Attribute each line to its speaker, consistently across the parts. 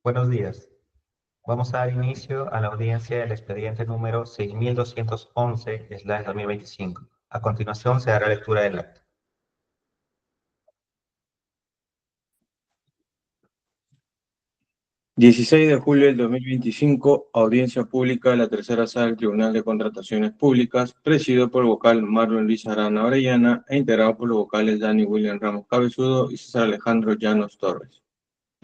Speaker 1: Buenos días. Vamos a dar inicio a la audiencia del expediente número 6211/2025. A continuación se dará lectura del acta.
Speaker 2: ...16 de julio del 2025, audiencia pública de la tercera sala del Tribunal de Contrataciones Públicas, presidido por el vocal Marlon Luis Arana Orellana e integrado por los vocales Dani William Ramos Cabezudo y César Alejandro Llanos Torres.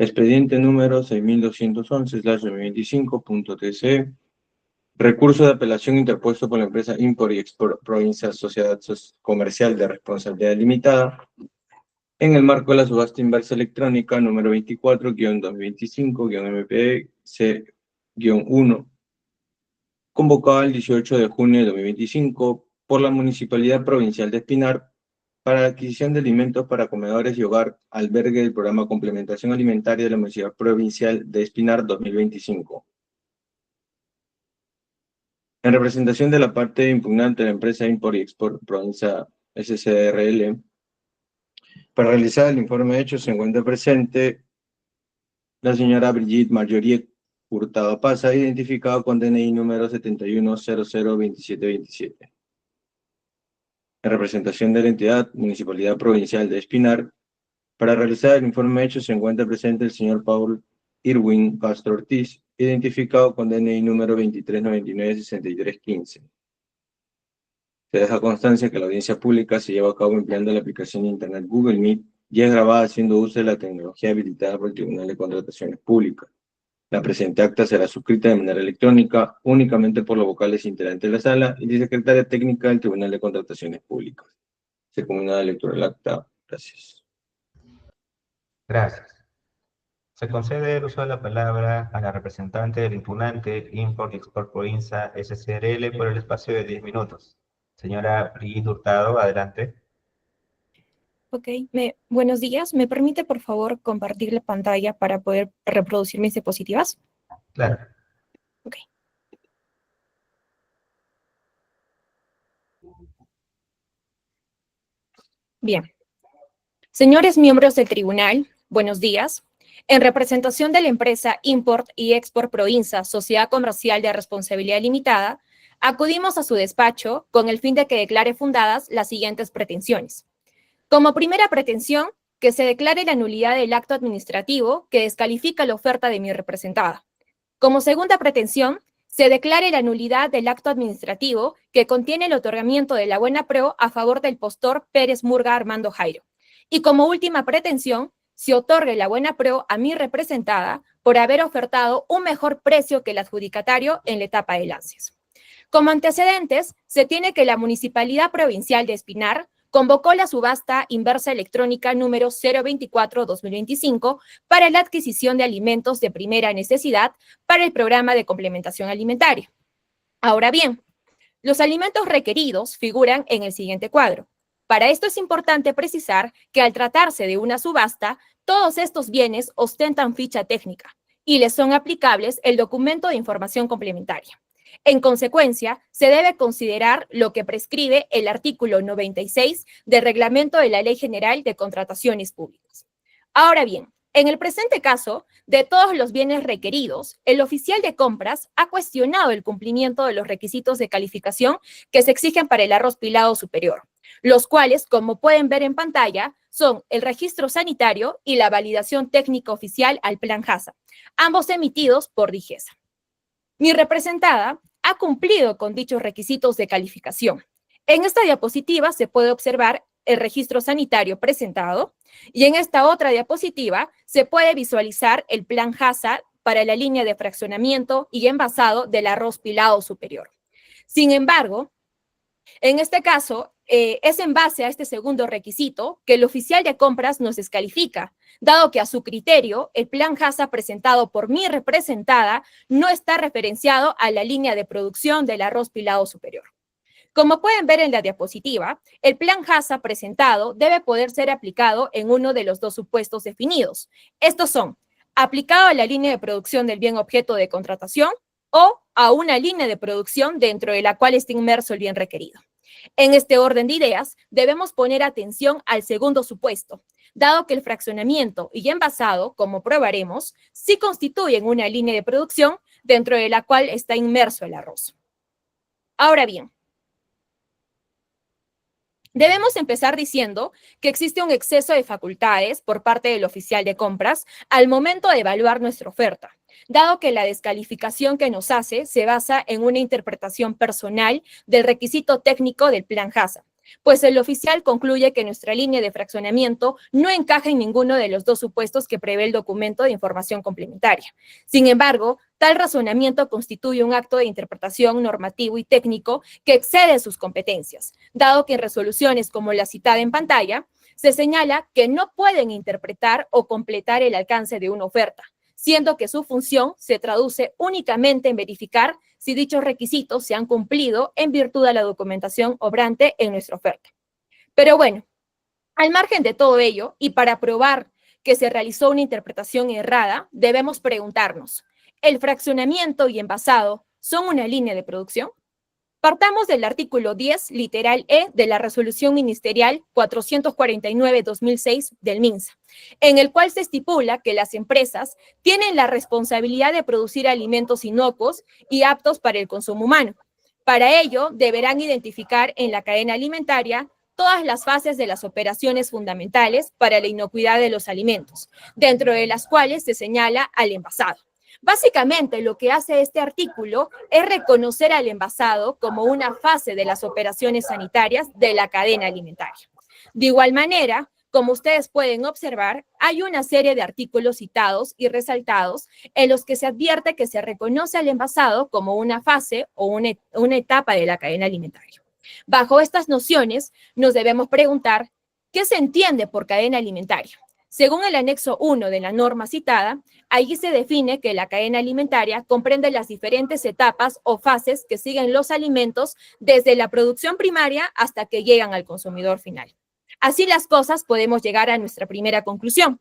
Speaker 2: Expediente número 6211/2025.tc. Recurso de apelación interpuesto por la empresa Import y Export Provincia Sociedad Comercial de Responsabilidad Limitada en el marco de la subasta inversa electrónica número 24-2025-MPC-1, convocada el 18 de junio de 2025 por la Municipalidad Provincial de Espinar para la adquisición de alimentos para comedores y hogar, albergue del programa Complementación Alimentaria de la Municipalidad Provincial de Espinar 2025. En representación de la parte impugnante de la empresa Import y Export Provincia SCRL, para realizar el informe de hecho se encuentra presente la señora Brigitte Marjorie Hurtado Paza, identificada con DNI número 71002727. En representación de la entidad Municipalidad Provincial de Espinar, para realizar el informe de hecho se encuentra presente el señor Paul Irwin Castro Ortiz, identificado con DNI número 23996315. Se deja constancia que la audiencia pública se lleva a cabo empleando la aplicación de Internet Google Meet y es grabada haciendo uso de la tecnología habilitada por el Tribunal de Contrataciones Públicas. La presente acta será suscrita de manera electrónica únicamente por los vocales integrantes de la sala y la secretaria técnica del Tribunal de Contrataciones Públicas. Se comunica la lectura del acta. Gracias.
Speaker 1: Gracias. Se concede el uso de la palabra a la representante del impugnante Import y Export Provincia SCRL por el espacio de 10 minutos. Señora Brigitte Hurtado, adelante.
Speaker 3: Ok, buenos días. ¿Me permite, por favor, compartir la pantalla para poder reproducir mis diapositivas?
Speaker 1: Claro.
Speaker 3: Ok. Bien. Señores miembros del tribunal, buenos días. En representación de la empresa Import y Export Provincia, Sociedad Comercial de Responsabilidad Limitada, acudimos a su despacho con el fin de que declare fundadas las siguientes pretensiones. Como primera pretensión, que se declare la nulidad del acto administrativo que descalifica la oferta de mi representada. Como segunda pretensión, se declare la nulidad del acto administrativo que contiene el otorgamiento de la buena pro a favor del postor Pérez Murga Armando Jairo. Y como última pretensión, se otorgue la buena pro a mi representada por haber ofertado un mejor precio que el adjudicatario en la etapa de lances. Como antecedentes, se tiene que la Municipalidad Provincial de Espinar convocó la subasta inversa electrónica número 024-2025 para la adquisición de alimentos de primera necesidad para el programa de complementación alimentaria. Ahora bien, los alimentos requeridos figuran en el siguiente cuadro. Para esto es importante precisar que al tratarse de una subasta, todos estos bienes ostentan ficha técnica y les son aplicables el documento de información complementaria. En consecuencia, se debe considerar lo que prescribe el artículo 96 del Reglamento de la Ley General de Contrataciones Públicas. Ahora bien, en el presente caso, de todos los bienes requeridos, el oficial de compras ha cuestionado el cumplimiento de los requisitos de calificación que se exigen para el arroz pilado superior, los cuales, como pueden ver en pantalla, son el registro sanitario y la validación técnica oficial al Plan JASA, ambos emitidos por DIGESA. Mi representada ha cumplido con dichos requisitos de calificación. En esta diapositiva se puede observar el registro sanitario presentado y en esta otra diapositiva se puede visualizar el Plan JASA para la línea de fraccionamiento y envasado del arroz pilado superior. Sin embargo, en este caso, es en base a este segundo requisito que el oficial de compras nos descalifica, dado que a su criterio el Plan JASA presentado por mi representada no está referenciado a la línea de producción del arroz pilado superior. Como pueden ver en la diapositiva, el Plan JASA presentado debe poder ser aplicado en uno de los dos supuestos definidos. Estos son, aplicado a la línea de producción del bien objeto de contratación o a una línea de producción dentro de la cual está inmerso el bien requerido. En este orden de ideas, debemos poner atención al segundo supuesto, dado que el fraccionamiento y envasado, como probaremos, sí constituyen una línea de producción dentro de la cual está inmerso el arroz. Ahora bien, debemos empezar diciendo que existe un exceso de facultades por parte del oficial de compras al momento de evaluar nuestra oferta, dado que la descalificación que nos hace se basa en una interpretación personal del requisito técnico del plan HACCP, pues el oficial concluye que nuestra línea de fraccionamiento no encaja en ninguno de los dos supuestos que prevé el documento de información complementaria. Sin embargo, tal razonamiento constituye un acto de interpretación normativo y técnico que excede sus competencias, dado que en resoluciones como la citada en pantalla, se señala que no pueden interpretar o completar el alcance de una oferta, siendo que su función se traduce únicamente en verificar si dichos requisitos se han cumplido en virtud de la documentación obrante en nuestra oferta. Pero bueno, al margen de todo ello, y para probar que se realizó una interpretación errada, debemos preguntarnos, ¿el fraccionamiento y envasado son una línea de producción? Partamos del artículo 10, literal E, de la Resolución Ministerial 449/2006 del MINSA, en el cual se estipula que las empresas tienen la responsabilidad de producir alimentos inocuos y aptos para el consumo humano. Para ello, deberán identificar en la cadena alimentaria todas las fases de las operaciones fundamentales para la inocuidad de los alimentos, dentro de las cuales se señala al envasado. Básicamente, lo que hace este artículo es reconocer al envasado como una fase de las operaciones sanitarias de la cadena alimentaria. De igual manera, como ustedes pueden observar, hay una serie de artículos citados y resaltados en los que se advierte que se reconoce al envasado como una fase o una etapa de la cadena alimentaria. Bajo estas nociones, nos debemos preguntar, ¿qué se entiende por cadena alimentaria? Según el anexo 1 de la norma citada, allí se define que la cadena alimentaria comprende las diferentes etapas o fases que siguen los alimentos desde la producción primaria hasta que llegan al consumidor final. Así las cosas, podemos llegar a nuestra primera conclusión.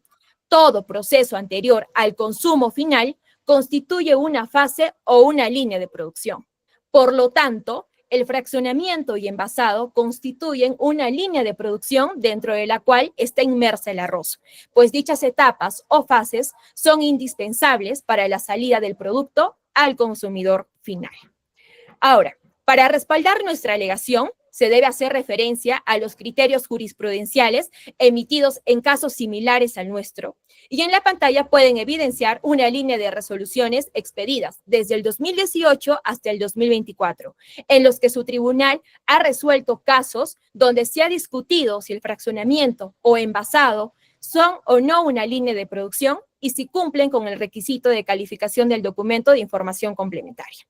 Speaker 3: Todo proceso anterior al consumo final constituye una fase o una línea de producción. Por lo tanto, el fraccionamiento y envasado constituyen una línea de producción dentro de la cual está inmersa el arroz, pues dichas etapas o fases son indispensables para la salida del producto al consumidor final. Ahora, para respaldar nuestra alegación, se debe hacer referencia a los criterios jurisprudenciales emitidos en casos similares al nuestro, y en la pantalla pueden evidenciar una línea de resoluciones expedidas desde el 2018 hasta el 2024, en los que su tribunal ha resuelto casos donde se ha discutido si el fraccionamiento o envasado son o no una línea de producción y si cumplen con el requisito de calificación del documento de información complementaria.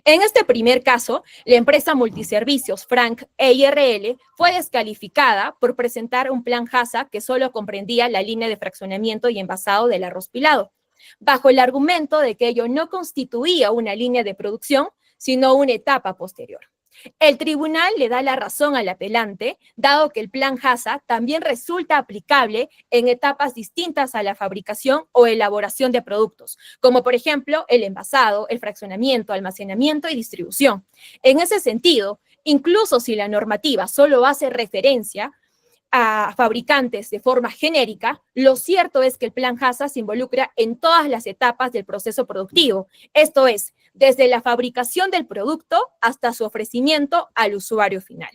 Speaker 3: En este primer caso, la empresa Multiservicios Frank EIRL fue descalificada por presentar un plan HACCP que solo comprendía la línea de fraccionamiento y envasado del arroz pilado, bajo el argumento de que ello no constituía una línea de producción, sino una etapa posterior. El tribunal le da la razón al apelante, dado que el plan HACCP también resulta aplicable en etapas distintas a la fabricación o elaboración de productos, como por ejemplo el envasado, el fraccionamiento, almacenamiento y distribución. En ese sentido, incluso si la normativa solo hace referencia a fabricantes de forma genérica, lo cierto es que el plan HACCP se involucra en todas las etapas del proceso productivo, esto es, desde la fabricación del producto hasta su ofrecimiento al usuario final.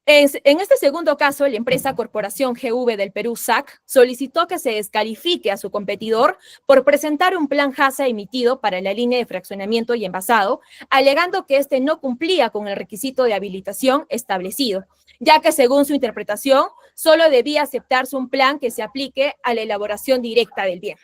Speaker 3: En este segundo caso, la empresa Corporación GV del Perú, SAC, solicitó que se descalifique a su competidor por presentar un plan HACCP emitido para la línea de fraccionamiento y envasado, alegando que este no cumplía con el requisito de habilitación establecido, ya que según su interpretación, solo debía aceptarse un plan que se aplique a la elaboración directa del bien.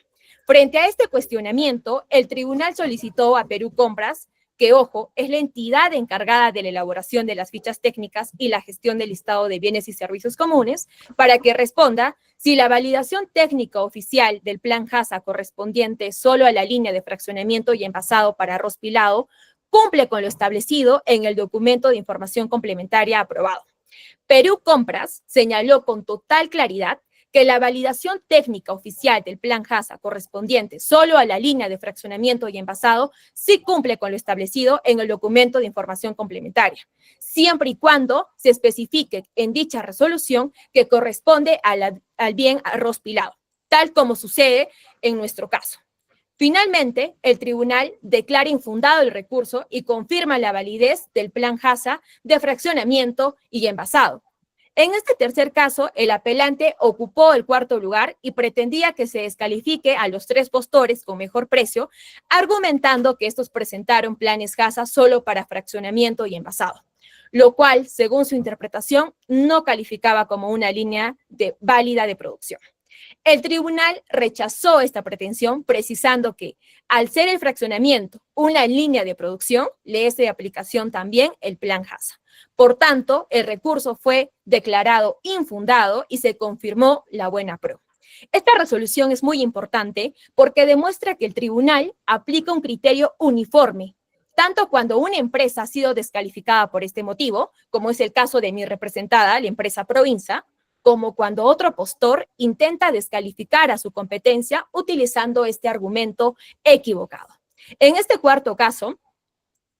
Speaker 3: Frente a este cuestionamiento, el tribunal solicitó a Perú Compras, que, ojo, es la entidad encargada de la elaboración de las fichas técnicas y la gestión del listado de bienes y servicios comunes, para que responda si la validación técnica oficial del plan HACCP correspondiente solo a la línea de fraccionamiento y envasado para arroz pilado cumple con lo establecido en el documento de información complementaria aprobado. Perú Compras señaló con total claridad que la validación técnica oficial del plan JASA correspondiente solo a la línea de fraccionamiento y envasado sí cumple con lo establecido en el documento de información complementaria, siempre y cuando se especifique en dicha resolución que corresponde al bien arroz pilado, tal como sucede en nuestro caso. Finalmente, el tribunal declara infundado el recurso y confirma la validez del plan JASA de fraccionamiento y envasado. En este tercer caso, el apelante ocupó el cuarto lugar y pretendía que se descalifique a los 3 postores con mejor precio, argumentando que estos presentaron planes JASA solo para fraccionamiento y envasado, lo cual, según su interpretación, no calificaba como una línea válida de producción. El tribunal rechazó esta pretensión, precisando que, al ser el fraccionamiento una línea de producción, le es de aplicación también el plan JASA. Por tanto, el recurso fue declarado infundado y se confirmó la buena pro. Esta resolución es muy importante porque demuestra que el tribunal aplica un criterio uniforme, tanto cuando una empresa ha sido descalificada por este motivo, como es el caso de mi representada, la empresa Proinsa, como cuando otro postor intenta descalificar a su competencia utilizando este argumento equivocado. En este cuarto caso,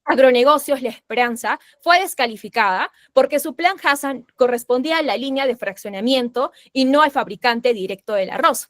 Speaker 3: Agronegocios La Esperanza fue descalificada porque su plan JASA correspondía a la línea de fraccionamiento y no al fabricante directo del arroz.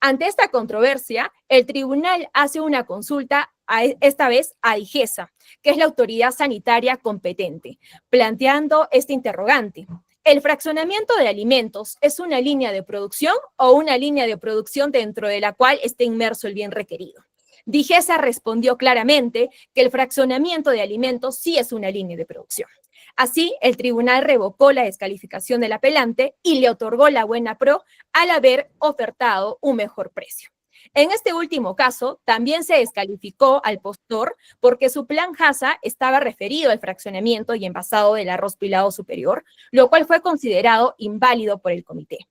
Speaker 3: Ante esta controversia, el tribunal hace una consulta, esta vez a DIGESA, que es la autoridad sanitaria competente, planteando este interrogante. ¿El fraccionamiento de alimentos es una línea de producción o una línea de producción dentro de la cual esté inmerso el bien requerido? DIGESA respondió claramente que el fraccionamiento de alimentos sí es una línea de producción. Así, el tribunal revocó la descalificación del apelante y le otorgó la buena pro al haber ofertado un mejor precio. En este último caso, también se descalificó al postor porque su plan JASA estaba referido al fraccionamiento y envasado del arroz pilado superior, lo cual fue considerado inválido por el comité.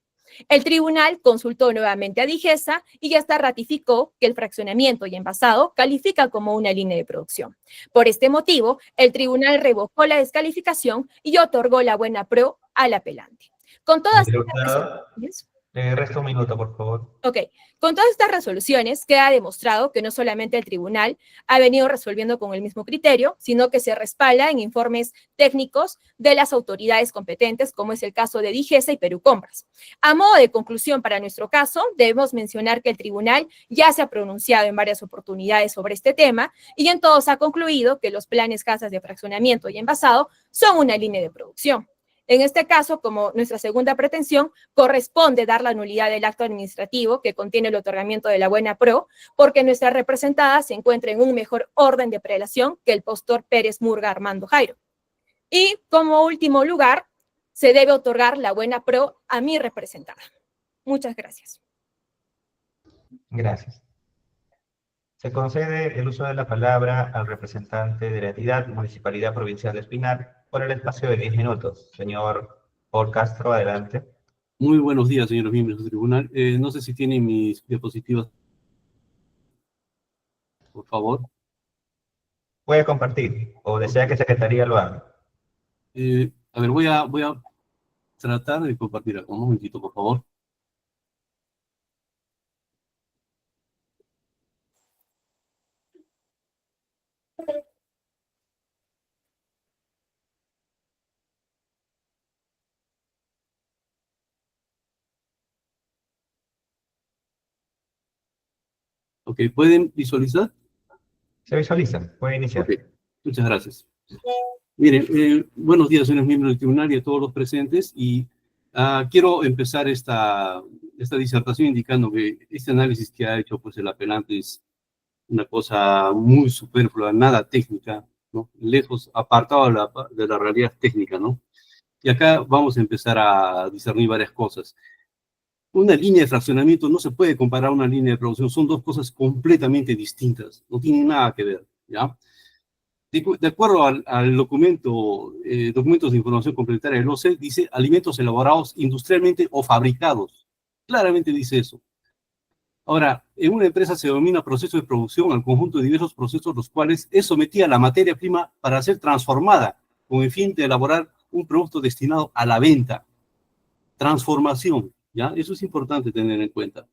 Speaker 3: El tribunal consultó nuevamente a DIGESA y hasta ratificó que el fraccionamiento y envasado califica como una línea de producción. Por este motivo, el tribunal revocó la descalificación y otorgó la buena pro al apelante. Con todas estas resoluciones,
Speaker 1: le resta un minuto, por favor.
Speaker 3: Ok, con todas estas resoluciones queda demostrado que no solamente el tribunal ha venido resolviendo con el mismo criterio, sino que se respalda en informes técnicos de las autoridades competentes, como es el caso de DIGESA y Perú Compras. A modo de conclusión para nuestro caso, debemos mencionar que el tribunal ya se ha pronunciado en varias oportunidades sobre este tema y en todos ha concluido que los planes JASA de fraccionamiento y envasado son una línea de producción. En este caso, como nuestra segunda pretensión, corresponde dar la nulidad del acto administrativo que contiene el otorgamiento de la buena pro, porque nuestra representada se encuentra en un mejor orden de prelación que el postor Pérez Murga Armando Jairo. Y como último lugar, se debe otorgar la buena pro a mi representada. Muchas gracias.
Speaker 1: Gracias. Se concede el uso de la palabra al representante de la entidad Municipalidad Provincial de Espinar por el espacio de 10 minutos. Señor Paul Castro, adelante.
Speaker 4: Muy buenos días, señores miembros del tribunal. No sé si tienen mis diapositivas, por favor.
Speaker 1: Puede compartir o desea que Secretaría lo haga.
Speaker 4: A ver, voy a tratar de compartir acá. Un momentito, por favor. Ok, ¿pueden visualizar?
Speaker 1: Se visualiza, puede iniciar.
Speaker 4: Ok, muchas gracias. Miren, buenos días, señores miembros del tribunal y a todos los presentes. Y quiero empezar esta disertación indicando que este análisis que ha hecho pues, el apelante es una cosa muy superflua, nada técnica, ¿no? Lejos, apartado de la realidad técnica, ¿no? Y acá vamos a empezar a discernir varias cosas. Una línea de fraccionamiento no se puede comparar a una línea de producción, son dos cosas completamente distintas, no tienen nada que ver, ¿ya? De acuerdo al documento, documentos de información complementaria del OCE, dice alimentos elaborados industrialmente o fabricados. Claramente dice eso. Ahora, en una empresa se denomina proceso de producción al conjunto de diversos procesos los cuales es sometida la materia prima para ser transformada con el fin de elaborar un producto destinado a la venta. Transformación, ¿ya? ¿ya? Eso es importante tener en cuenta.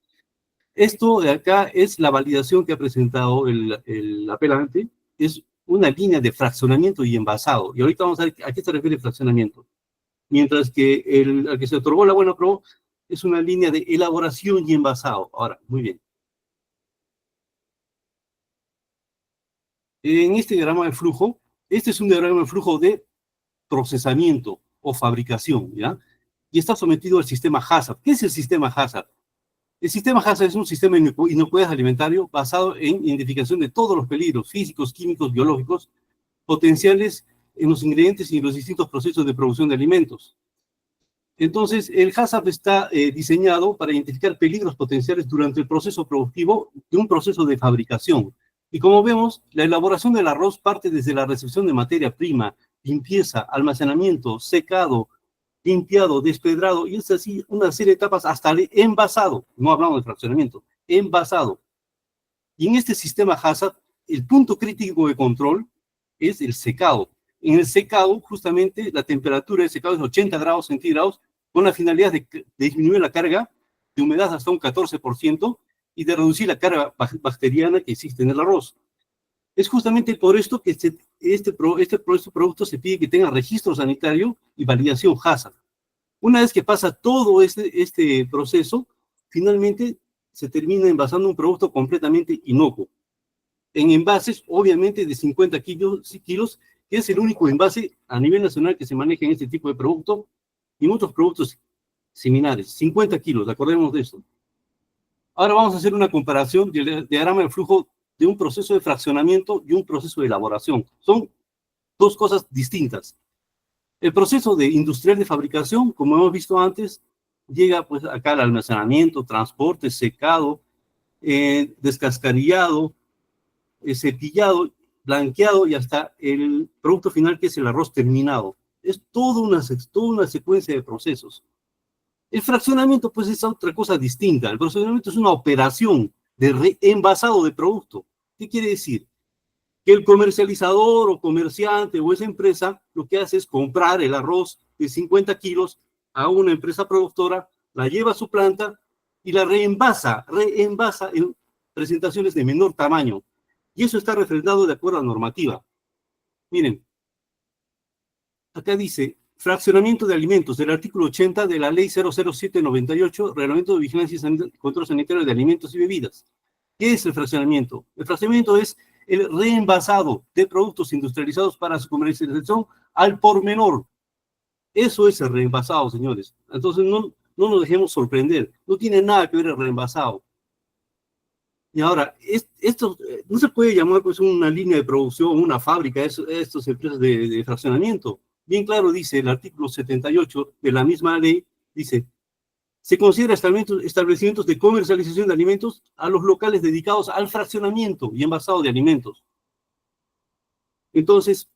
Speaker 4: Esto de acá es la validación que ha presentado el apelante, es una línea de fraccionamiento y envasado. Y ahorita vamos a ver a qué se refiere fraccionamiento. Mientras que al que se otorgó la buena pro es una línea de elaboración y envasado. Ahora, muy bien. En este diagrama de flujo, este es un diagrama de flujo de procesamiento o fabricación, ¿ya? Y está sometido al sistema HACCP. ¿Qué es el sistema HACCP? El sistema HACCP es un sistema de inocuidad alimentario basado en identificación de todos los peligros físicos, químicos, biológicos, potenciales en los ingredientes y en los distintos procesos de producción de alimentos. Entonces, el HACCP está diseñado para identificar peligros potenciales durante el proceso productivo de un proceso de fabricación. Y como vemos, la elaboración del arroz parte desde la recepción de materia prima, limpieza, almacenamiento, secado, limpiado, despedrado, y es así una serie de etapas hasta el envasado. No hablamos de fraccionamiento, envasado. Y en este sistema HACCP, el punto crítico de control es el secado. En el secado, justamente, la temperatura de secado es 80 grados centígrados, con la finalidad de disminuir la carga de humedad hasta un 14% y de reducir la carga bacteriana que existe en el arroz. Es justamente por esto que este producto se pide que tenga registro sanitario y validación HACCP. Una vez que pasa todo este proceso, finalmente se termina envasando un producto completamente inocuo. En envases, obviamente, de 50 kilos, que es el único envase a nivel nacional que se maneja en este tipo de producto, y muchos productos similares. 50 kilos, acordémonos de esto. Ahora vamos a hacer una comparación del diagrama de flujo de un proceso de fraccionamiento y un proceso de elaboración. Son dos cosas distintas. El proceso industrial de fabricación, como hemos visto antes, llega pues acá al almacenamiento, transporte, secado, descascarillado, cepillado, blanqueado y hasta el producto final que es el arroz terminado. Es toda una secuencia de procesos. El fraccionamiento pues es otra cosa distinta. El fraccionamiento es una operación de reenvasado de producto. ¿Qué quiere decir? Que el comercializador o comerciante o esa empresa lo que hace es comprar el arroz de 50 kilos a una empresa productora, la lleva a su planta y la reenvasa en presentaciones de menor tamaño. Y eso está refrendado de acuerdo a la normativa. Miren, acá dice, fraccionamiento de alimentos, del artículo 80 de la ley 00798, Reglamento de Vigilancia y Control Sanitario de Alimentos y Bebidas. ¿Qué es el fraccionamiento? El fraccionamiento es el reenvasado de productos industrializados para su comercialización al por menor. Eso es el reenvasado, señores. Entonces no nos dejemos sorprender. No tiene nada que ver el reenvasado. Y ahora, esto no se puede llamar pues una línea de producción, una fábrica, estas empresas de fraccionamiento. Bien claro dice el artículo 78 de la misma ley, dice, se considera establecimientos de comercialización de alimentos a los locales dedicados al fraccionamiento y envasado de alimentos. Entonces,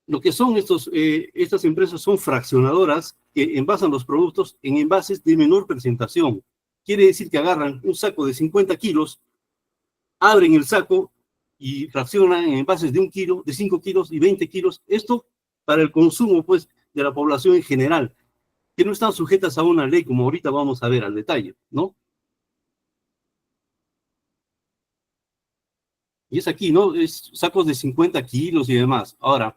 Speaker 4: lo que son estas empresas son fraccionadoras que envasan los productos en envases de menor presentación. Quiere decir que agarran un saco de 50 kilos, abren el saco y fraccionan en envases de 1 kilo, de 5 kilos y 20 kilos. Esto para el consumo, pues, de la población en general, que no están sujetas a una ley, como ahorita vamos a ver al detalle, ¿no? Y es aquí, ¿no? Es sacos de 50 kilos y demás. Ahora,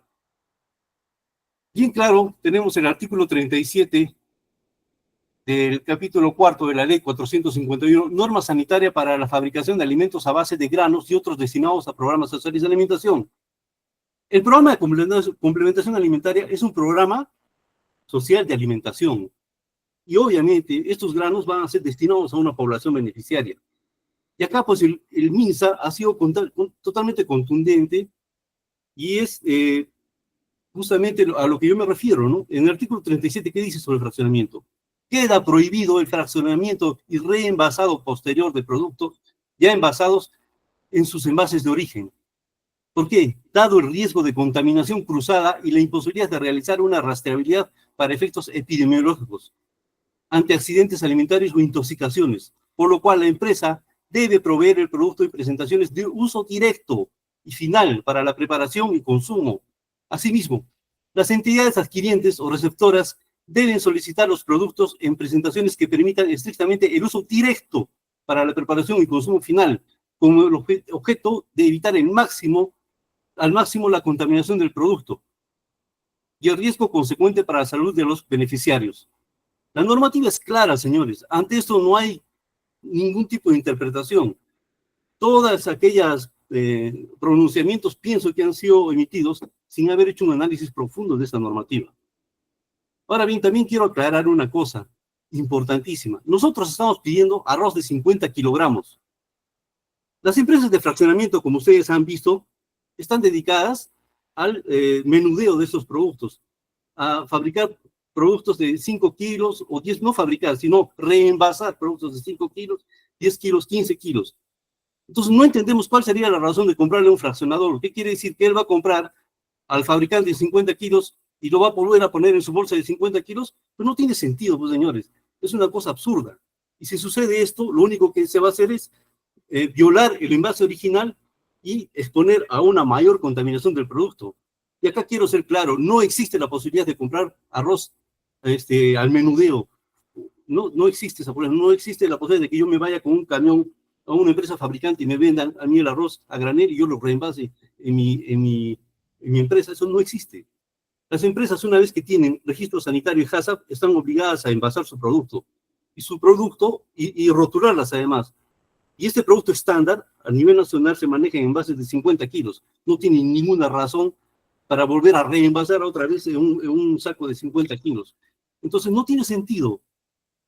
Speaker 4: bien claro, tenemos el artículo 37 del capítulo 4 de la ley 451, norma sanitaria para la fabricación de alimentos a base de granos y otros destinados a programas sociales de alimentación. El programa de complementación alimentaria es un programa social de alimentación. Y obviamente estos granos van a ser destinados a una población beneficiaria. Y acá pues el MINSA ha sido totalmente contundente y es justamente a lo que yo me refiero, ¿no? En el artículo 37, ¿qué dice sobre el fraccionamiento? Queda prohibido el fraccionamiento y reenvasado posterior de productos ya envasados en sus envases de origen. ¿Por qué? Dado el riesgo de contaminación cruzada y la imposibilidad de realizar una rastreabilidad para efectos epidemiológicos ante accidentes alimentarios o intoxicaciones, por lo cual la empresa debe proveer el producto y presentaciones de uso directo y final para la preparación y consumo. Asimismo, las entidades adquirientes o receptoras deben solicitar los productos en presentaciones que permitan estrictamente el uso directo para la preparación y consumo final, con el objeto de evitar al máximo la contaminación del producto y el riesgo consecuente para la salud de los beneficiarios. La normativa es clara, señores. Ante esto no hay ningún tipo de interpretación. Todas aquellas pronunciamientos pienso que han sido emitidos sin haber hecho un análisis profundo de esta normativa. Ahora bien, también quiero aclarar una cosa importantísima. Nosotros estamos pidiendo arroz de 50 kilogramos. Las empresas de fraccionamiento, como ustedes han visto, están dedicadas al menudeo de estos productos, a fabricar productos de 5 kilos o 10, no fabricar, sino reenvasar productos de 5 kilos, 10 kilos, 15 kilos. Entonces no entendemos cuál sería la razón de comprarle a un fraccionador. ¿Qué quiere decir? Que él va a comprar al fabricante de 50 kilos y lo va a volver a poner en su bolsa de 50 kilos, pues no tiene sentido, pues señores, es una cosa absurda. Y si sucede esto, lo único que se va a hacer es violar el envase original y exponer a una mayor contaminación del producto. Y acá quiero ser claro, no existe la posibilidad de comprar arroz al menudeo. No existe esa posibilidad, no existe la posibilidad de que yo me vaya con un camión a una empresa fabricante y me vendan a mí el arroz a granel y yo lo reenvase en mi empresa. Eso no existe. Las empresas, una vez que tienen registro sanitario y HACCP, están obligadas a envasar su producto y rotularlas además. Y este producto estándar a nivel nacional se maneja en envases de 50 kilos. No tiene ninguna razón para volver a reenvasar otra vez en un saco de 50 kilos. Entonces no tiene sentido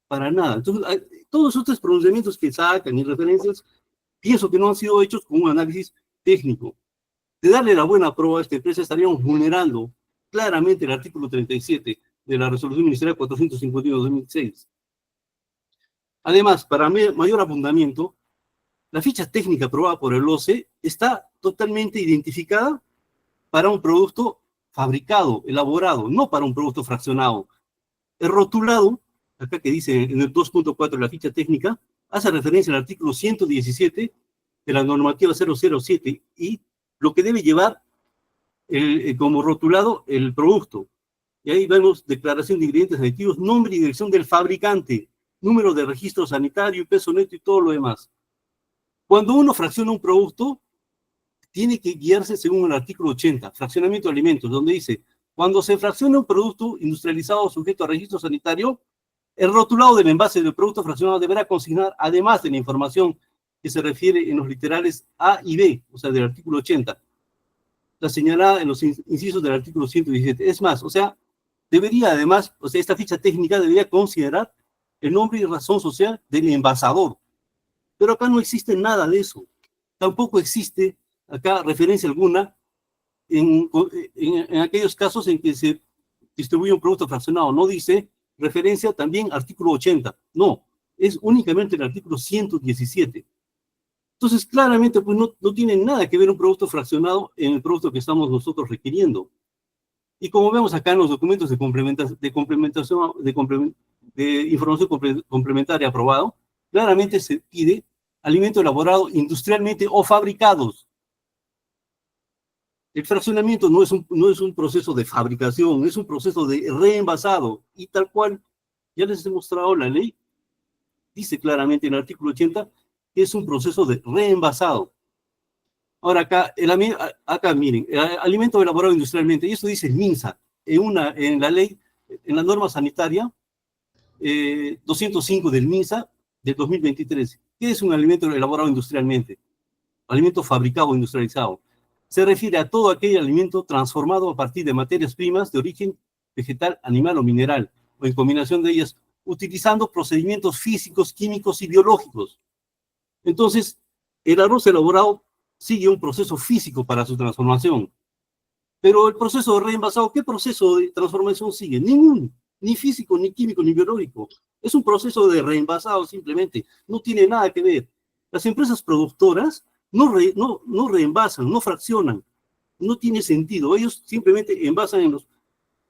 Speaker 4: para nada. Entonces, todos estos pronunciamientos que sacan y referencias, pienso que no han sido hechos con un análisis técnico. De darle la buena prueba a esta empresa, estaríamos vulnerando claramente el artículo 37 de la Resolución Ministerial 451/2006. Además, para mayor abundamiento, la ficha técnica aprobada por el OCE está totalmente identificada para un producto fabricado, elaborado, no para un producto fraccionado. El rotulado, acá que dice en el 2.4 de la ficha técnica, hace referencia al artículo 117 de la normativa 007 y lo que debe llevar como rotulado el producto. Y ahí vemos declaración de ingredientes aditivos, nombre y dirección del fabricante, número de registro sanitario, peso neto y todo lo demás. Cuando uno fracciona un producto, tiene que guiarse según el artículo 80, fraccionamiento de alimentos, donde dice, cuando se fracciona un producto industrializado sujeto a registro sanitario, el rotulado del envase del producto fraccionado deberá consignar, además de la información que se refiere en los literales A y B, o sea, del artículo 80, la señalada en los incisos del artículo 117. Es más, o sea, debería además, o sea, esta ficha técnica debería considerar el nombre y razón social del envasador. Pero acá no existe nada de eso. Tampoco existe acá referencia alguna en aquellos casos en que se distribuye un producto fraccionado. No dice referencia también artículo 80. No, es únicamente el artículo 117. Entonces, claramente, pues no tiene nada que ver un producto fraccionado en el producto que estamos nosotros requiriendo. Y como vemos acá en los documentos de información complementaria aprobado, claramente se pide alimento elaborado industrialmente o fabricados. El fraccionamiento no es un proceso de fabricación, es un proceso de reenvasado. Y tal cual, ya les he mostrado la ley, dice claramente en el artículo 80 que es un proceso de reenvasado. Ahora acá miren, alimento elaborado industrialmente, y esto dice el MINSA, en la ley, en la norma sanitaria 205 del MINSA del 2023. ¿Qué es un alimento elaborado industrialmente? Alimento fabricado o industrializado. Se refiere a todo aquel alimento transformado a partir de materias primas de origen vegetal, animal o mineral, o en combinación de ellas, utilizando procedimientos físicos, químicos y biológicos. Entonces, el arroz elaborado sigue un proceso físico para su transformación. Pero el proceso de reenvasado, ¿qué proceso de transformación sigue? Ningún, ni físico, ni químico, ni biológico. Es un proceso de reenvasado simplemente, no tiene nada que ver. Las empresas productoras no reenvasan, no fraccionan, no tiene sentido. Ellos simplemente envasan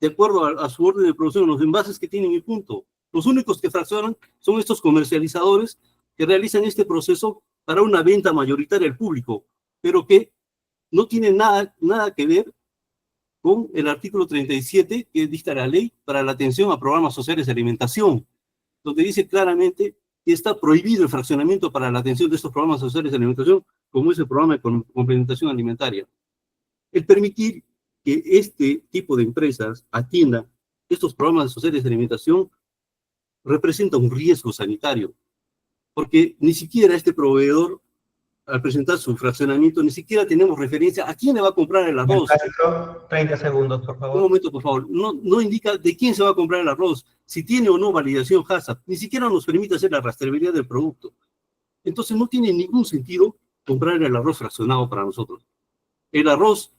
Speaker 4: de acuerdo a su orden de producción, los envases que tienen y punto. Los únicos que fraccionan son estos comercializadores que realizan este proceso para una venta mayoritaria al público, pero que no tienen nada que ver con el artículo 37 que dicta la ley para la atención a programas sociales de alimentación, donde dice claramente que está prohibido el fraccionamiento para la atención de estos programas sociales de alimentación, como es el programa de complementación alimentaria. El permitir que este tipo de empresas atienda estos programas sociales de alimentación representa un riesgo sanitario, porque ni siquiera este proveedor, al presentar su fraccionamiento, ni siquiera tenemos referencia a quién le va a comprar el arroz.
Speaker 1: 30 segundos, por
Speaker 4: Un
Speaker 1: favor.
Speaker 4: momento, por favor. No indica de quién se va a comprar el arroz, si tiene o no validación HACCP, ni siquiera nos permite hacer la rastreabilidad del producto. Entonces no tiene ningún sentido comprar el arroz fraccionado para nosotros. El arroz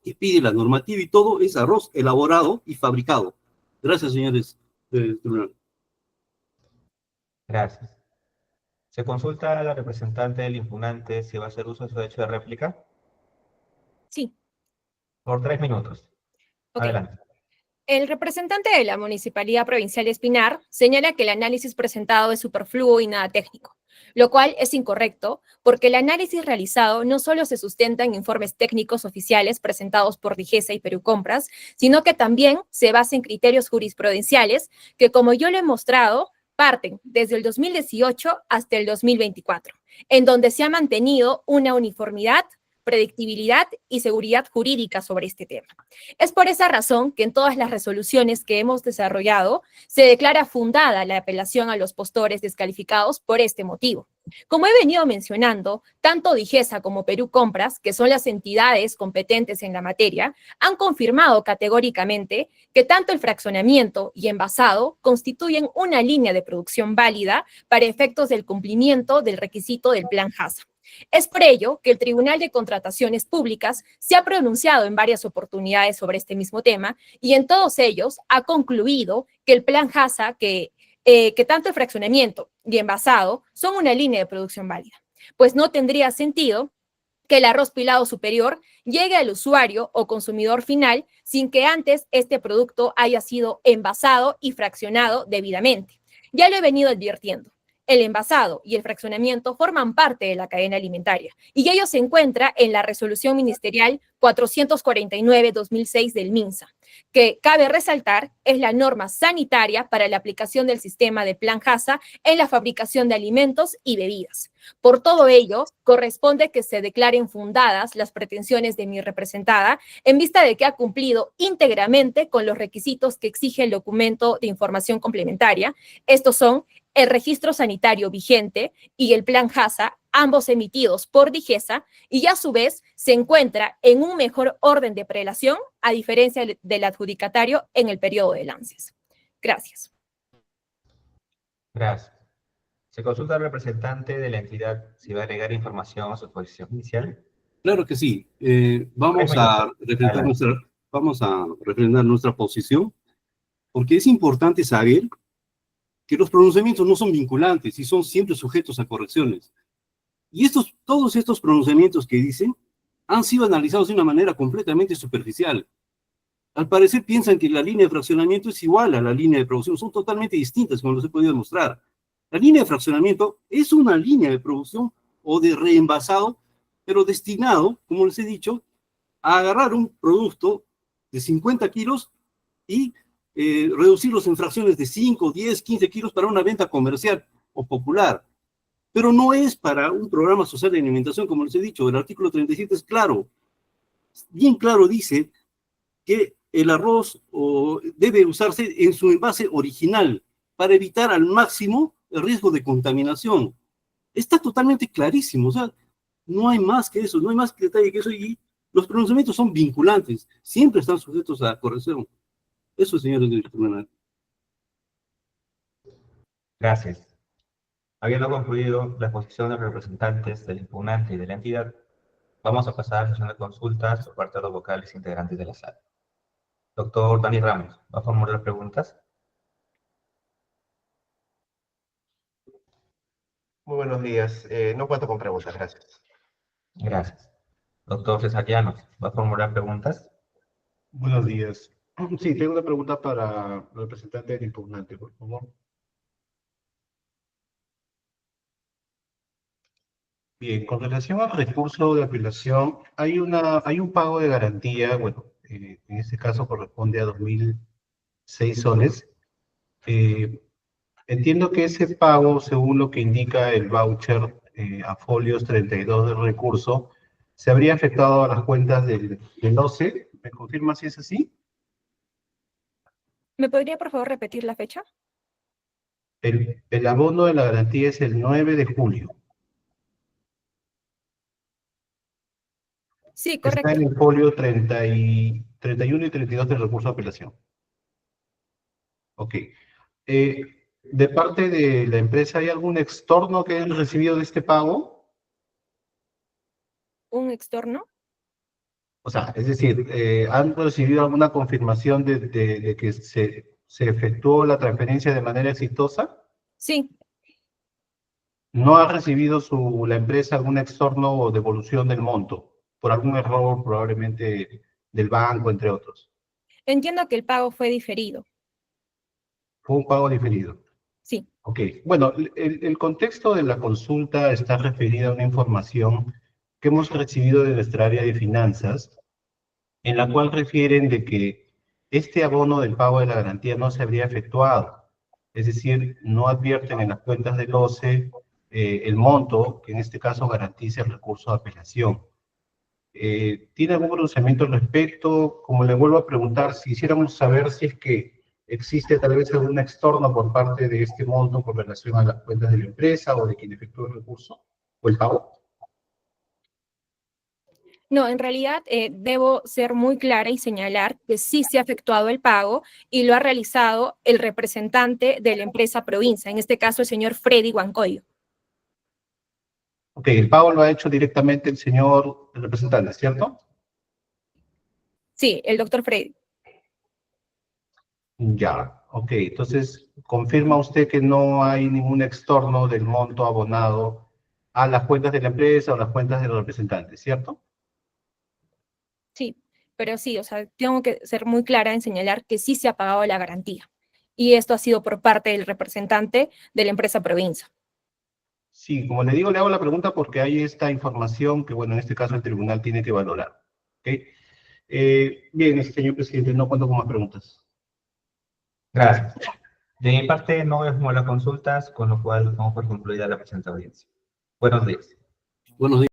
Speaker 4: que pide la normativa y todo es arroz elaborado y fabricado. Gracias, señores del tribunal.
Speaker 1: Gracias. Se consulta a la representante del impugnante si va a hacer uso de su derecho de réplica
Speaker 3: Sí,
Speaker 1: por 3 minutos.
Speaker 3: ok.
Speaker 1: Adelante.
Speaker 3: El representante de la Municipalidad Provincial de Espinar señala que el análisis presentado es superfluo y nada técnico, lo cual es incorrecto porque el análisis realizado no solo se sustenta en informes técnicos oficiales presentados por Digesa y Perú Compras, sino que también se basa en criterios jurisprudenciales que, como yo lo he mostrado, parten desde el 2018 hasta el 2024, en donde se ha mantenido una uniformidad, predictibilidad y seguridad jurídica sobre este tema. Es por esa razón que en todas las resoluciones que hemos desarrollado se declara fundada la apelación a los postores descalificados por este motivo. Como he venido mencionando, tanto Digesa como Perú Compras, que son las entidades competentes en la materia, han confirmado categóricamente que tanto el fraccionamiento y envasado constituyen una línea de producción válida para efectos del cumplimiento del requisito del Plan HACCP. Es por ello que el Tribunal de Contrataciones Públicas se ha pronunciado en varias oportunidades sobre este mismo tema y en todos ellos ha concluido que el Plan HACCP, que tanto el fraccionamiento y envasado son una línea de producción válida, pues no tendría sentido que el arroz pilado superior llegue al usuario o consumidor final sin que antes este producto haya sido envasado y fraccionado debidamente. Ya lo he venido advirtiendo. El envasado y el fraccionamiento forman parte de la cadena alimentaria y ello se encuentra en la resolución ministerial 449-2006 del MINSA, que cabe resaltar es la norma sanitaria para la aplicación del sistema de Plan HACCP en la fabricación de alimentos y bebidas. Por todo ello, corresponde que se declaren fundadas las pretensiones de mi representada en vista de que ha cumplido íntegramente con los requisitos que exige el documento de información complementaria. Estos son el registro sanitario vigente y el Plan HACCP, ambos emitidos por Digesa, y a su vez se encuentra en un mejor orden de prelación a diferencia del adjudicatario en el periodo de ANSES. Gracias.
Speaker 1: Gracias. Se consulta al representante de la entidad si va a agregar información a su exposición inicial.
Speaker 4: Claro que sí. Vamos a refrendar nuestra posición, porque es importante saber que los pronunciamientos no son vinculantes y son siempre sujetos a correcciones. Y todos estos pronunciamientos que dicen han sido analizados de una manera completamente superficial. Al parecer piensan que la línea de fraccionamiento es igual a la línea de producción. Son totalmente distintas, como los he podido demostrar. La línea de fraccionamiento es una línea de producción o de reenvasado, pero destinado, como les he dicho, a agarrar un producto de 50 kilos y reducirlos en fracciones de 5, 10, 15 kilos para una venta comercial o popular. Pero no es para un programa social de alimentación, como les he dicho. El artículo 37 es claro. Bien claro dice que el arroz debe usarse en su envase original para evitar al máximo el riesgo de contaminación. Está totalmente clarísimo. O sea, no hay más que eso, no hay más detalle que eso. Y los pronunciamientos son vinculantes. Siempre están sujetos a corrección. Eso, señores del tribunal.
Speaker 1: Gracias. Habiendo concluido la exposición de los representantes del impugnante y de la entidad, vamos a pasar a la sesión de consultas por parte de los vocales integrantes de la sala. Doctor Dani Ramos, ¿va a formular preguntas?
Speaker 5: Muy buenos días. No cuento con preguntas, gracias.
Speaker 1: Gracias. Doctor César Llanos, ¿va a formular preguntas?
Speaker 5: Buenos días. Sí, tengo una pregunta para el representante del impugnante, por favor. Bien, con relación al recurso de apelación, hay un pago de garantía, bueno, en este caso corresponde a 2006 soles. Entiendo que ese pago, según lo que indica el voucher a folios 32 del recurso, se habría afectado a las cuentas del OCE. ¿Me confirma si es así?
Speaker 3: ¿Me podría, por favor, repetir la fecha?
Speaker 5: El abono de la garantía es el 9 de julio.
Speaker 3: Sí,
Speaker 5: Está
Speaker 3: correcto.
Speaker 5: en el folio 31 y 32 del recurso de apelación. Ok. De parte de la empresa, ¿hay algún extorno que hayan recibido de este pago?
Speaker 3: ¿Un extorno?
Speaker 5: O sea, es decir, ¿han recibido alguna confirmación de que se efectuó la transferencia de manera exitosa?
Speaker 3: Sí,
Speaker 5: ¿No ha recibido la empresa algún extorno o devolución del monto por algún error probablemente del banco, entre otros?
Speaker 3: entiendo que el pago fue diferido.
Speaker 5: Fue un pago diferido.
Speaker 3: Sí.
Speaker 5: Ok, bueno, el contexto de la consulta está referido a una información que hemos recibido de nuestra área de finanzas, en la cual refieren de que este abono del pago de la garantía no se habría efectuado. Es decir, no advierten en las cuentas del OCE el monto, que en este caso garantiza el recurso de apelación. ¿Tiene algún pronunciamiento al respecto? Como le vuelvo a preguntar, si quisiéramos saber si es que existe tal vez algún extorno por parte de este monto con relación a las cuentas de la empresa o de quien efectuó el recurso o el pago.
Speaker 3: No, en realidad debo ser muy clara y señalar que sí se ha efectuado el pago y lo ha realizado el representante de la empresa Provinza, en este caso el señor Freddy Huancoyo.
Speaker 5: Ok, el pago lo ha hecho directamente el señor representante, ¿cierto?
Speaker 3: Sí, el doctor Freddy.
Speaker 5: Ya, ok. Entonces, confirma usted que no hay ningún extorno del monto abonado a las cuentas de la empresa o las cuentas de los representantes, ¿cierto?
Speaker 3: Sí, pero sí, o sea, tengo que ser muy clara en señalar que sí se ha pagado la garantía. Y esto ha sido por parte del representante de la empresa Provinza.
Speaker 5: Sí, como le digo, le hago la pregunta porque hay esta información que, bueno, en este caso el tribunal tiene que valorar. ¿Ok? Bien, señor presidente, no cuento con más preguntas.
Speaker 1: Gracias. De mi parte no vemos las consultas, con lo cual vamos por concluida la presente audiencia. Buenos días.
Speaker 4: Buenos días.